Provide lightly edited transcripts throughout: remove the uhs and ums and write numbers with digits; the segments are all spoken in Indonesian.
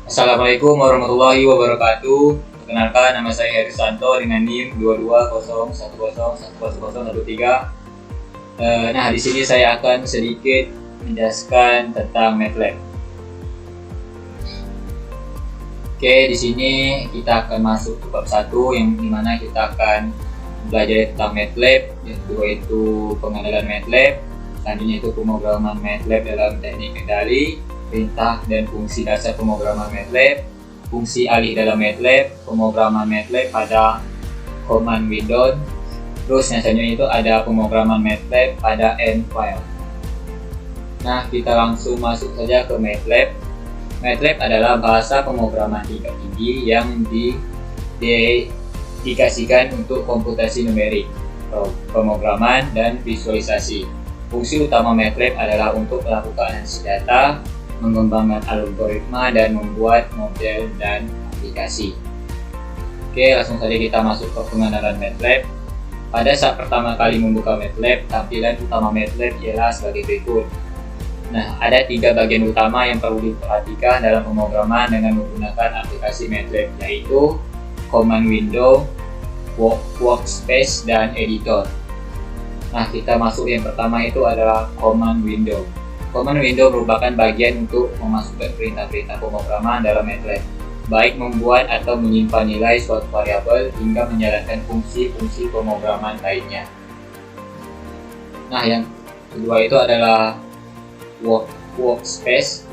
Assalamualaikum warahmatullahi wabarakatuh. Perkenalkan, nama saya Heri Santo dengan NIM 2201010013. Nah, di sini saya akan sedikit menjelaskan tentang MATLAB. Oke, di sini kita akan masuk ke bab 1 yang dimana kita akan belajar tentang MATLAB, yaitu pengenalan MATLAB, selanjutnya itu pemrograman MATLAB dalam teknik kendali, perintah dan fungsi dasar pemrograman MATLAB, fungsi alih dalam MATLAB, pemrograman MATLAB pada command window, terus yang selanjutnya itu ada pemrograman MATLAB pada end file. Nah, kita langsung masuk saja ke MATLAB. MATLAB adalah bahasa pemrograman tingkat tinggi yang didedikasikan untuk komputasi numerik, pemrograman, dan visualisasi. Fungsi utama MATLAB adalah untuk melakukan analisis data, mengembangkan algoritma, dan membuat model dan aplikasi. Oke, langsung saja kita masuk ke pengenalan MATLAB. Pada saat pertama kali membuka MATLAB, tampilan utama MATLAB ialah sebagai berikut. Nah, ada 3 bagian utama yang perlu diperhatikan dalam pemrograman dengan menggunakan aplikasi MATLAB, yaitu command window, workspace, dan editor. Nah, kita masuk yang pertama itu adalah command window. Command window merupakan bagian untuk memasukkan perintah-perintah pemrograman dalam MATLAB, baik membuat atau menyimpan nilai suatu variabel hingga menjalankan fungsi-fungsi pemrograman lainnya. Nah, yang kedua itu adalah workspace.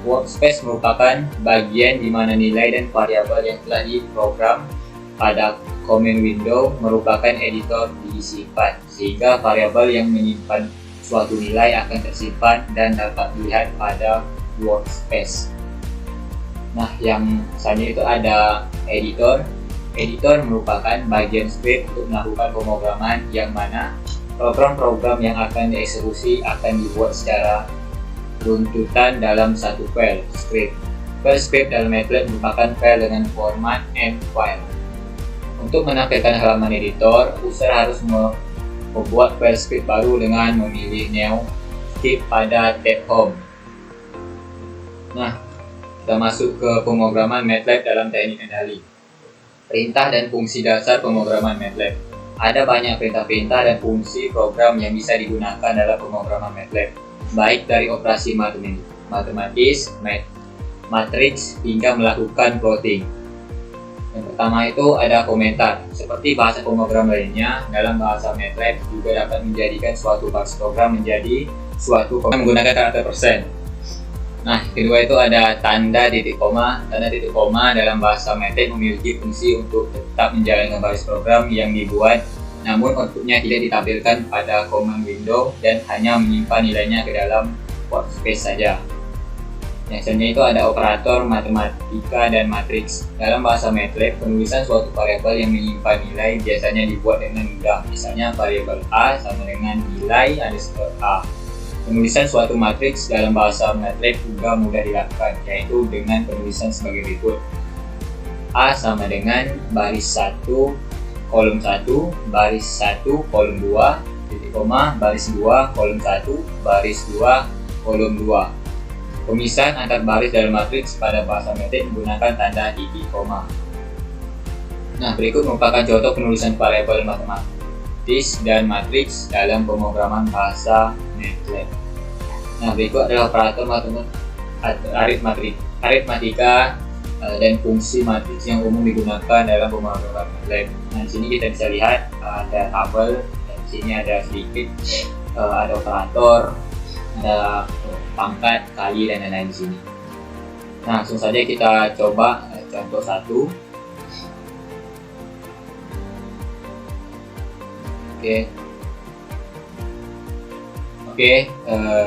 Workspace merupakan bagian di mana nilai dan variabel yang telah diprogram pada command window merupakan editor disimpan, sehingga variabel yang menyimpan suatu nilai akan tersimpan dan dapat dilihat pada workspace. Nah, yang selanjutnya itu ada editor. Editor merupakan bagian script untuk melakukan pemrograman yang mana program-program yang akan dieksekusi akan dibuat secara runtutan dalam satu file script. File script dalam MATLAB merupakan file dengan format M file. Untuk menampilkan halaman editor, user harus membuat file script baru dengan memilih new script pada tab home. Nah, kita masuk ke pemrograman MATLAB dalam teknik kendali. Perintah dan fungsi dasar pemrograman MATLAB. Ada banyak perintah-perintah dan fungsi program yang bisa digunakan dalam pemrograman MATLAB, baik dari operasi matematis, matriks, hingga melakukan plotting. Yang pertama itu ada komentar. Seperti bahasa pemrogram lainnya, dalam bahasa MATLAB juga dapat menjadikan suatu baris program menjadi suatu program menggunakan karakter persen. Nah, kedua itu ada tanda titik koma. Tanda titik koma dalam bahasa MATLAB memiliki fungsi untuk tetap menjalankan baris program yang dibuat, namun outputnya tidak ditampilkan pada command window dan hanya menyimpan nilainya ke dalam workspace saja. Yang selanjutnya itu ada operator matematika dan matriks. Dalam bahasa MATLAB, penulisan suatu variabel yang menyimpan nilai biasanya dibuat dengan mudah. Misalnya variabel A sama dengan nilai underscore A. Penulisan suatu matriks dalam bahasa MATLAB juga mudah dilakukan, yaitu dengan penulisan sebagai berikut. A sama dengan baris 1 kolom 1, baris 1 kolom 2, titik koma, baris 2 kolom 1, baris 2 kolom 2. Pemisahan antar baris dalam matriks pada bahasa MATLAB menggunakan tanda titik koma. Nah, berikut merupakan contoh penulisan variabel matematis dan matriks dalam pemrograman bahasa MATLAB. Nah, berikut adalah operator aritmatika dan fungsi matriks yang umum digunakan dalam pemrograman MATLAB. Nah, di sini kita bisa lihat ada tabel, dan di sini ada sedikit ada operator, ada pangkat, kali, dan lain-lain di sini. Nah, langsung saja kita coba contoh 1. Oke,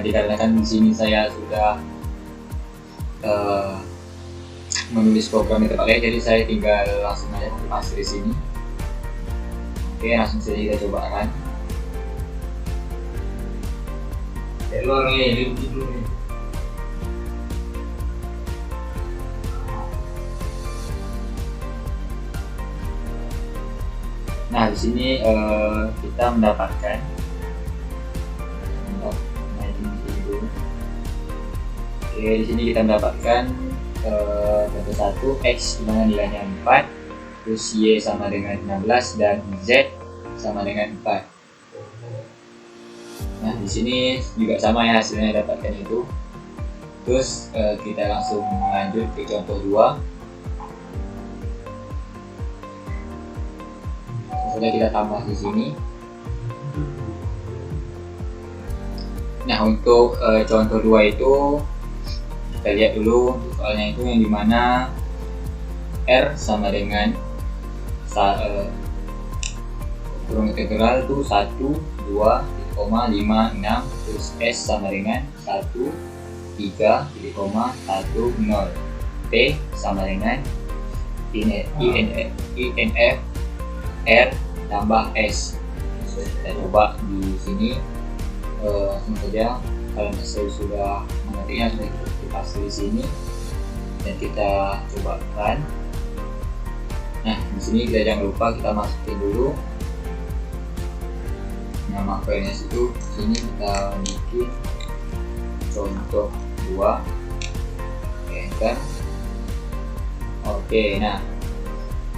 dikarenakan di sini saya sudah menulis program yang tepat, jadi saya tinggal langsung aja paste di sini. Oke, langsung saja kita coba kan. Error nih, dulu nih. Nah, di sini kita mendapatkan Oke, di sini kita mendapatkan contoh 1 X dimana nilainya 4, terus Y sama dengan 16 dan Z sama dengan 4. Nah di sini juga sama ya hasilnya dapatkan itu. Terus kita langsung lanjut ke contoh 2. Sudah kita tambah di sini. Nah untuk contoh 2 itu kita lihat dulu soalnya itu yang dimana R sama dengan kurung integral itu 1, 2, 5, 6, terus S sama dengan 1, 3, 1, 0, T sama dengan INF R tambah S. Kita coba di sini langsung saja, kalau saya sudah mengertinya sudah kita pasang di sini dan kita coba run. Nah di sini kita jangan lupa kita masukin dulu nama filenya situ. Sini kita bikin contoh 2, enter. Oke, nah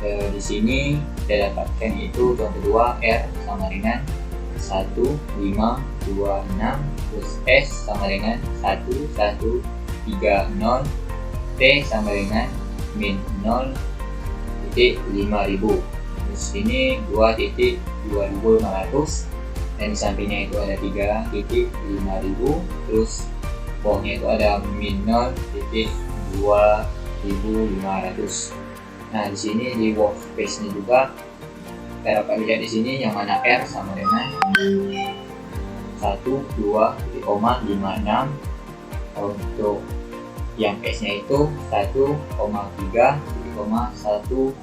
di sini kita dapatkan itu contoh 2 R sama dengan 1, 5, 2, 6, terus S sama dengan 1, 1, 3, 0, T sama dengan min 0,5000. Terus ini 2,2500 dan di sampingnya itu ada 3,5000. Terus bawahnya itu ada min 0,2500. Nah di sini di workspace-nya juga kita dapat lihat di sini yang mana R sama dengan 12,56. Untuk yang S-nya itu 1,3, 1,0.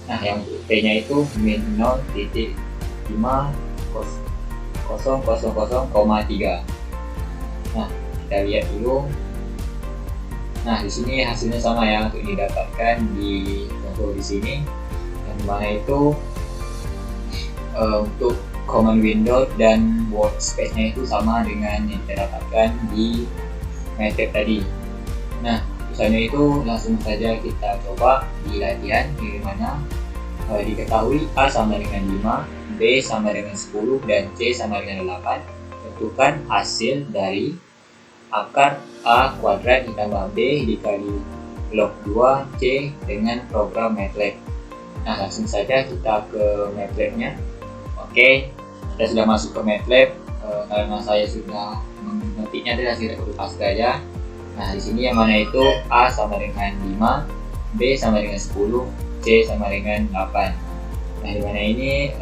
Nah yang T-nya itu min 0,5000,3. Nah kita lihat dulu. Nah di sini hasilnya sama ya untuk didapatkan di contoh di sini, yang mana itu untuk command window dan workspace-nya itu sama dengan yang kita dapatkan di MATLAB tadi. Nah misalnya itu langsung saja kita coba di latihan, di mana diketahui A sama dengan 5, B sama dengan 10, dan C sama dengan 8. Tentukan hasil dari akar A kuadrat ditambah B dikali log 2C dengan program MATLAB. Nah langsung saja kita ke MATLAB-nya. Oke, kita sudah masuk ke MATLAB. Karena saya sudah mengetiknya dari hasil rekor pasca aja. Nah di sini yang mana itu A sama dengan 5, B sama dengan 10, C sama dengan 8. Nah di mana ini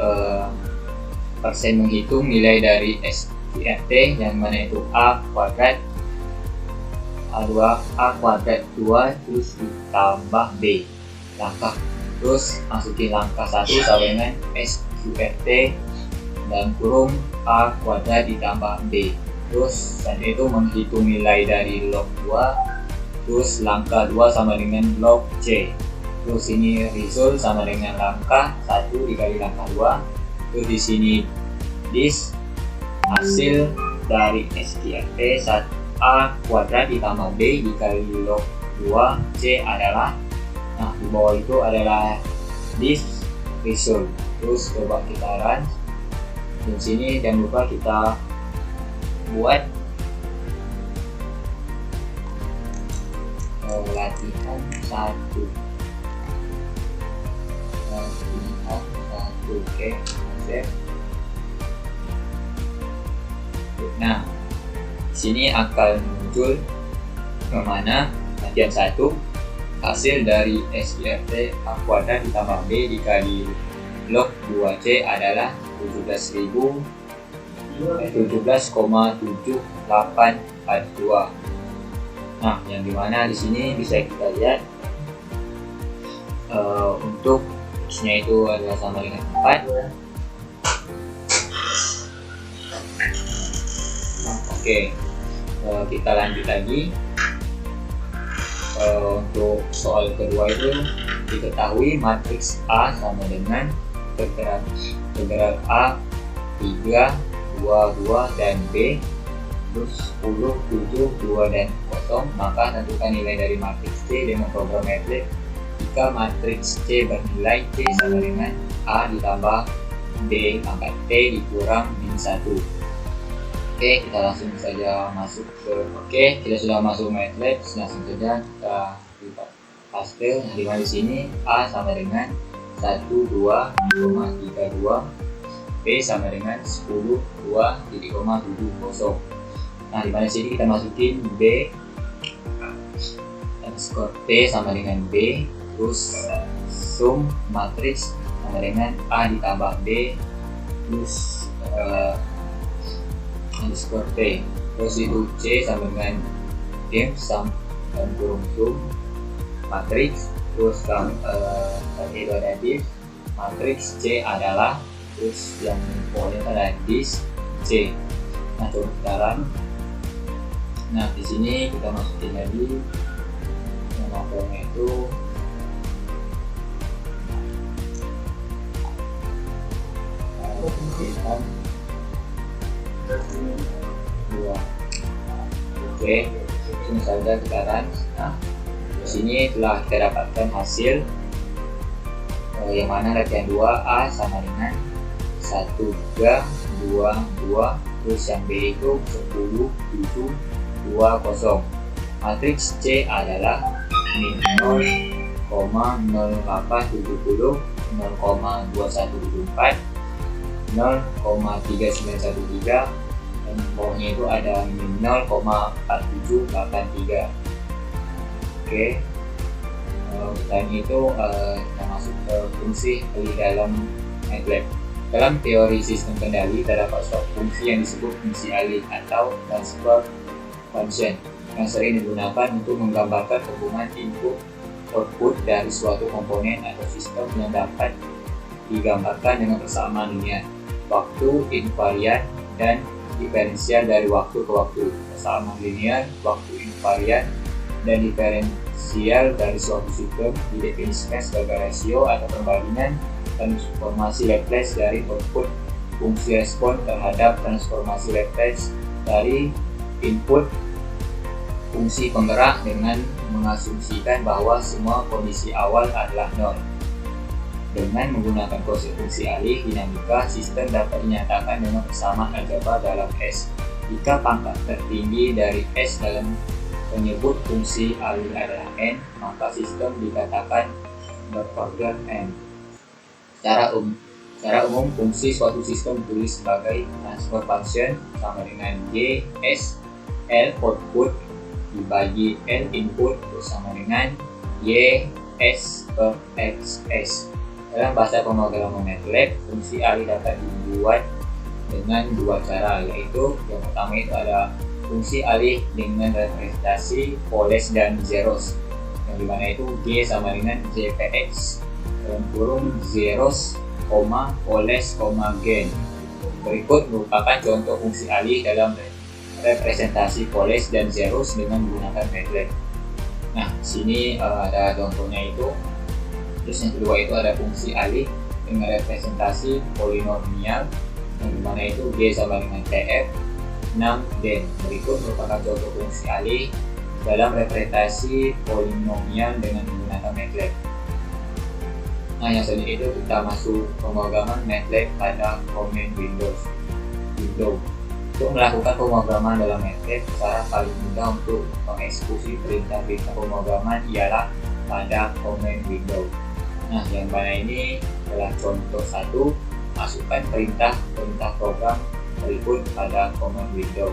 persen menghitung nilai dari SQRT, yang mana itu A kuadrat A2 A kuadrat 2 terus ditambah B langkah, terus masukin langkah 1 sama dengan SQRT dan kurung A kuadrat ditambah B. Terus selanjutnya itu menghitung nilai dari log 2, terus langkah 2 sama dengan log C. Terus ini result sama dengan langkah 1 dikali langkah 2. Terus di sini this hasil dari SQRT A kuadrat ditambah B dikali log 2C adalah, nah di bawah itu adalah this result. Terus coba kita run. Di sini jangan lupa kita buat latihan 1. Oke, save. Nah di sini akan muncul kemana latihan 1 hasil dari SQRT A kuadrat ditambah B dikali log 2C adalah 17,7842. Nah yang dimana di sini bisa kita lihat untuk X-nya itu adalah sama dengan 4. Oke, kita lanjut lagi. Untuk soal kedua itu diketahui matriks A sama dengan integral A 3, 2, 2 dan B terus 10, 7, 2, dan 0, maka tentukan nilai dari matriks C dengan program MATLAB jika matriks C bernilai C sama dengan A ditambah B pangkat T dikurang min 1. Oke, kita langsung saja masuk ke kita sudah masuk MATLAB, langsung saja kita paste. Nah, di mana di sini A sama dengan 12,32, B sama dengan 10,2,70. Nah, di mana sini kita masukin B underscore T sama dengan B, terus sum matriks sama dengan A ditambah B plus underscore T, terus itu C sama dengan dim sum dan kurung sum matriks, terus itu ada div matriks C adalah, terus yang pokoknya adalah dis C. Nah, coba sekarang, nah di sini kita masukin lagi nama filenya itu dua. Oke, ini saja sekarang. Nah, di sini telah kita dapatkan hasil yang mana latihan 2A sama dengan 1,3,2,2, terus yang B itu 10,7,20. Matriks C adalah min 0,0870, 0,2174, 0,3913, dan pokoknya itu ada min 0,4783. Oke, selain itu kita masuk ke fungsi di dalam MATLAB. Dalam teori sistem kendali terdapat suatu fungsi yang disebut fungsi alih atau transfer function yang sering digunakan untuk menggambarkan hubungan input output dari suatu komponen atau sistem yang dapat digambarkan dengan persamaan linear, waktu invarian, dan diferensial dari waktu ke waktu. Persamaan linear, waktu invarian, dan diferensial dari suatu sistem didefinisikan sebagai rasio atau perbandingan transformasi Laplace dari output fungsi respon terhadap transformasi Laplace dari input fungsi penggerak dengan mengasumsikan bahwa semua kondisi awal adalah nol. Dengan menggunakan konsep fungsi alih dinamika, sistem dapat dinyatakan dengan persamaan aljabar dalam S. Jika pangkat tertinggi dari S dalam penyebut fungsi alih adalah n, maka sistem dikatakan berorder n. Secara umum, fungsi suatu sistem ditulis sebagai transfer function sama dengan G S L output dibagi L input sama dengan Y S per X S. Dalam bahasa pemrograman MATLAB, fungsi alih dapat dibuat dengan dua cara, yaitu yang pertama itu ada fungsi alih dengan representasi poles dan zeros, yang dimana itu G sama dengan JPX dalam kurung zeros, poles, gain. Berikut merupakan contoh fungsi alih dalam representasi poles dan zeros dengan menggunakan MATLAB. Nah, sini ada contohnya itu. Terus yang kedua itu ada fungsi alih dengan representasi polinomial, yang dimana itu G sama dengan TF 6 dan berikut merupakan contoh fungsi alih dalam representasi polinomial dengan menggunakan MATLAB. Nah, yang selanjutnya itu kita masuk pemrograman MATLAB pada command window. Untuk melakukan pemrograman dalam MATLAB, cara paling mudah untuk mengeksekusi perintah-perintah pemrograman ialah pada command window. Nah, yang mana ini adalah contoh 1, masukkan perintah program berikut pada command window.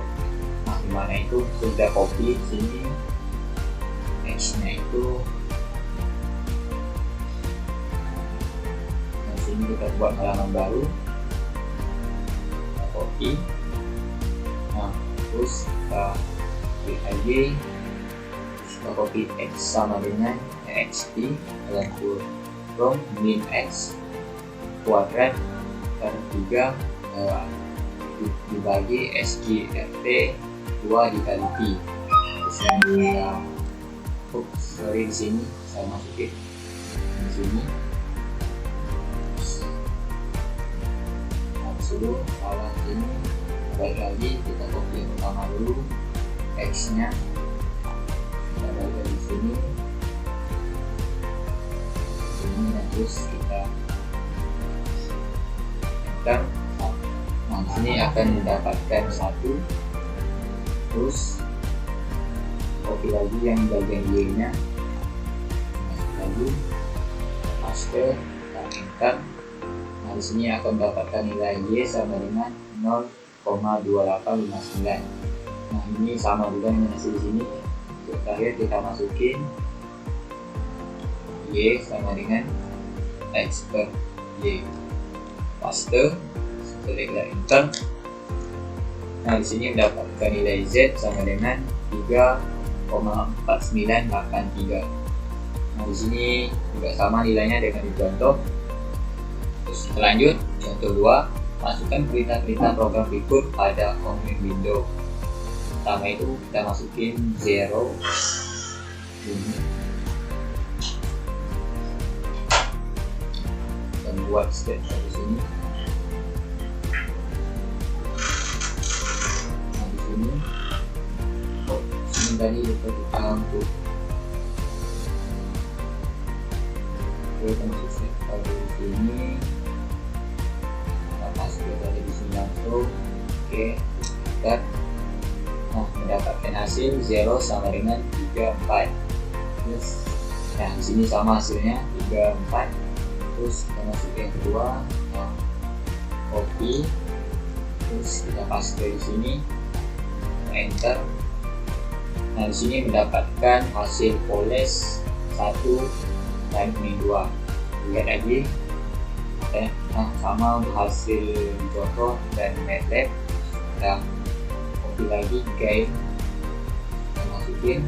Nah, dimana itu sudah copy sini X-nya itu. Nah, sini kita buat halaman baru, kita copy. Nah, terus kita klik lagi, kita copy X sama dengan XT dalam kurung min X kuadrat per 3 dibagi SQRT 2 dikali Pi. Terus yang kita di sini saya masukin di sini. Nah, dulu salah sini balik lagi kita copy yang pertama dulu, X nya kita balik dari sini, dan terus kita enter. Nah di sini akan mendapatkan 1, terus copy lagi yang bagian Y nya, masuk lagi, paste, kita enter. Nah di sini akan mendapatkan nilai Y sama dengan 0,2859. Nah ini sama juga dengan hasil di sini. Untuk terakhir kita masukin Y sama dengan X per Y, paste, setelah kita enter. Nah di sini mendapatkan nilai Z sama dengan 3,4983. Nah di sini juga sama nilainya dengan di contoh. Terus lanjut contoh 2, masukkan perintah-perintah program berikut pada command window. Pertama itu kita masukin 0 ini dan buat step di sini. Nah di sini tadi kita untuk kita masuk step di sini, kita masuk dari di sini langsung. Oke, kita mendapatkan hasil 0 sama dengan 34. Terus nah di sini sama hasilnya 34. Terus kita masuk yang kedua, nah, copy, terus kita paste di sini, enter. Nah di sini mendapatkan hasil poles 1 dan ini 2. Lihat lagi, nah sama untuk hasil contoh dan MATLAB. Kita copy lagi gain, kita masukin,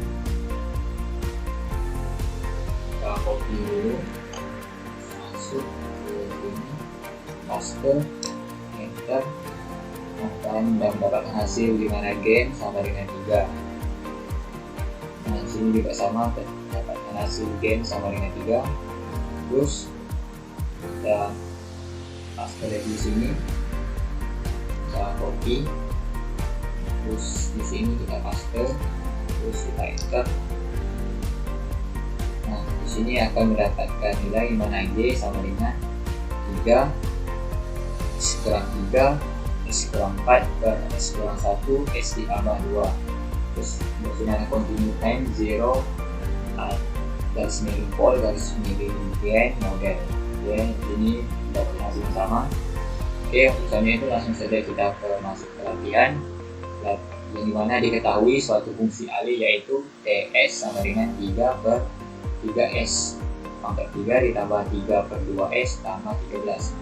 kita copy dulu, masuk ke sini, paste, enter. Dan mendapatkan hasil dimana gain sama dengan 3. Nah di sini juga sama, mendapatkan hasil gain sama dengan 3. Terus kita paste lagi di sini, kita copy, terus di sini kita paste, terus kita enter. Nah di sini akan mendapatkan nilai dimana Y sama dengan 3, X kurang 3, X kurang 4 per X kurang 1, X ditambah 2. Terus di sini ada continue time 0 garis miring pol garis miring gain model. Ya ini dapat hasil sama. Oke, misalnya itu langsung saja kita masuk ke latihan yang dimana diketahui suatu fungsi alih yaitu TS sama dengan 3 per 3S pangkat 3 ditambah 3 per 2S tambah 13.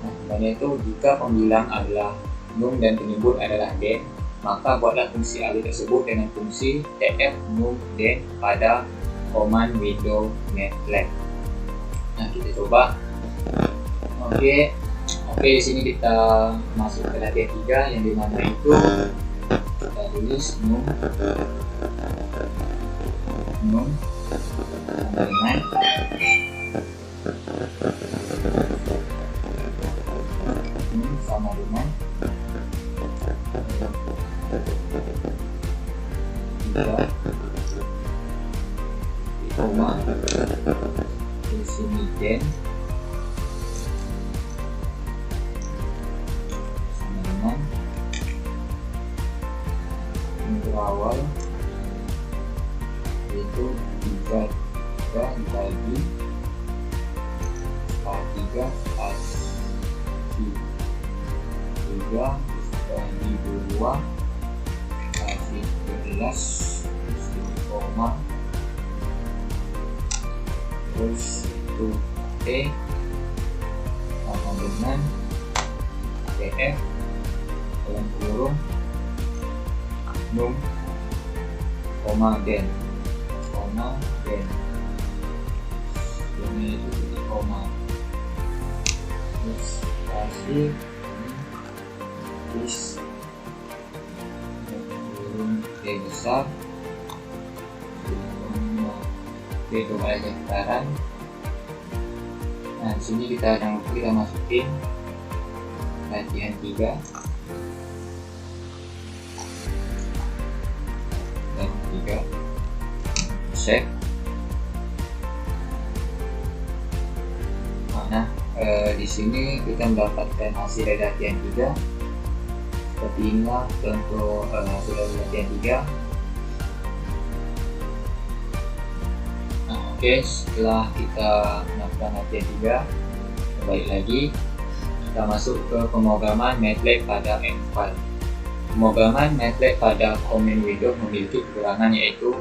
Nah dimana itu jika pembilang adalah num dan penyebut adalah den, maka buatlah fungsi alih tersebut dengan fungsi tf num den pada command window MATLAB. Nah kita coba. Oke, di sini kita masuk ke latihan 3 yang dimana itu kita tulis num sama dengan 3 koma di sini den sama dengan berawal yaitu 3 dibagi 3 kasih 3 dibagi 2 kasih 11 koma terus itu T sama dengan TF dalam kurung num koma den ini itu di koma terus kasih terus kurung T besar itu aja sekarang. Nah di sini kita masukin latihan 3. 3. Save. Di sini kita mendapatkan hasil dari latihan 3. Seperti inilah contoh hasil dari latihan 3. Oke, setelah kita melakukan latihan 3, kembali lagi kita masuk ke pemrograman MATLAB pada M-File. Pemrograman MATLAB pada command window memiliki kekurangan, yaitu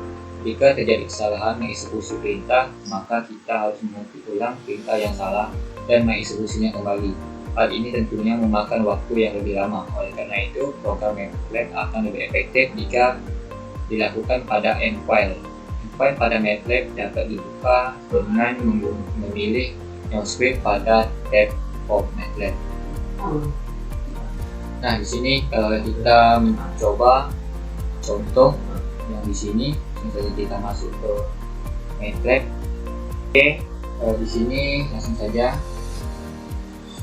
jika terjadi kesalahan mengeksekusi perintah, maka kita harus mengetik ulang perintah yang salah dan mengeksekusinya kembali. Hal ini tentunya memakan waktu yang lebih lama. Oleh karena itu, program MATLAB akan lebih efektif jika dilakukan pada M-File. M-File pada MATLAB dapat dibuka dengan memilih NoScript pada tab of MATLAB. Nah, di sini kita mencoba contoh yang di sini. Misalnya kita masuk ke MATLAB. Oke, di sini langsung saja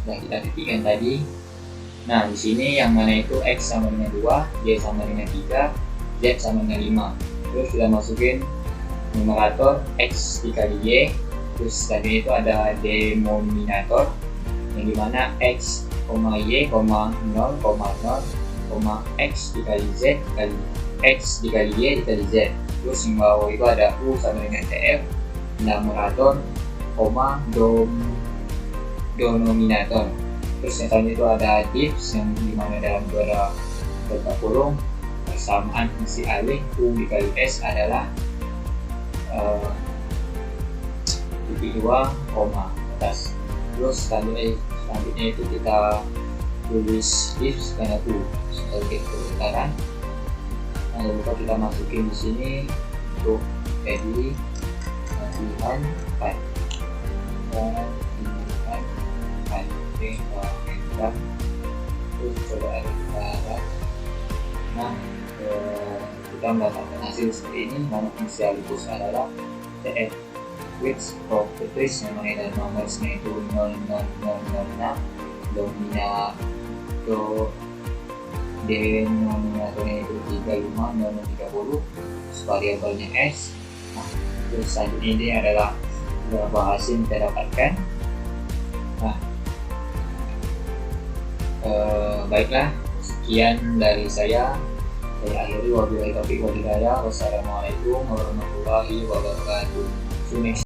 sudah kita ketikkan tadi. Nah, di sini yang mana itu X sama dengan 2, Y sama dengan 3, Z sama dengan 5. Terus kita masukin numerator X dikali Y. Terus tadi itu ada denominator yang dimana X, Y, 0, 0, X dikali Z dikali X dikali Y dikali Z. Terus yang bawah itu ada U sama dengan TF, numerator, denominator. Terus yang tadi itu ada diffs yang dimana dalam dua ada kurung persamaan fungsi alih U dikali S adalah titik 2, atas. Terus selanjutnya itu kita tulis diffs karena U sebagai perputaran. Nah, lupa kita masukin di sini untuk jadi latihan 4. Terus coba ada. Nah, kita mendapatkan hasil seperti ini. Mana fungsi aligus adalah TF which properties yang mana dan nomornya itu 00006, denominatornya itu 35, 30, variabelnya S. Nah, terus selanjutnya ini adalah beberapa hasil yang kita dapatkan. Nah, baiklah, sekian dari saya. Saya akhiri, wabillahi taufiq wal hidayah. Wassalamualaikum warahmatullahi wabarakatuh.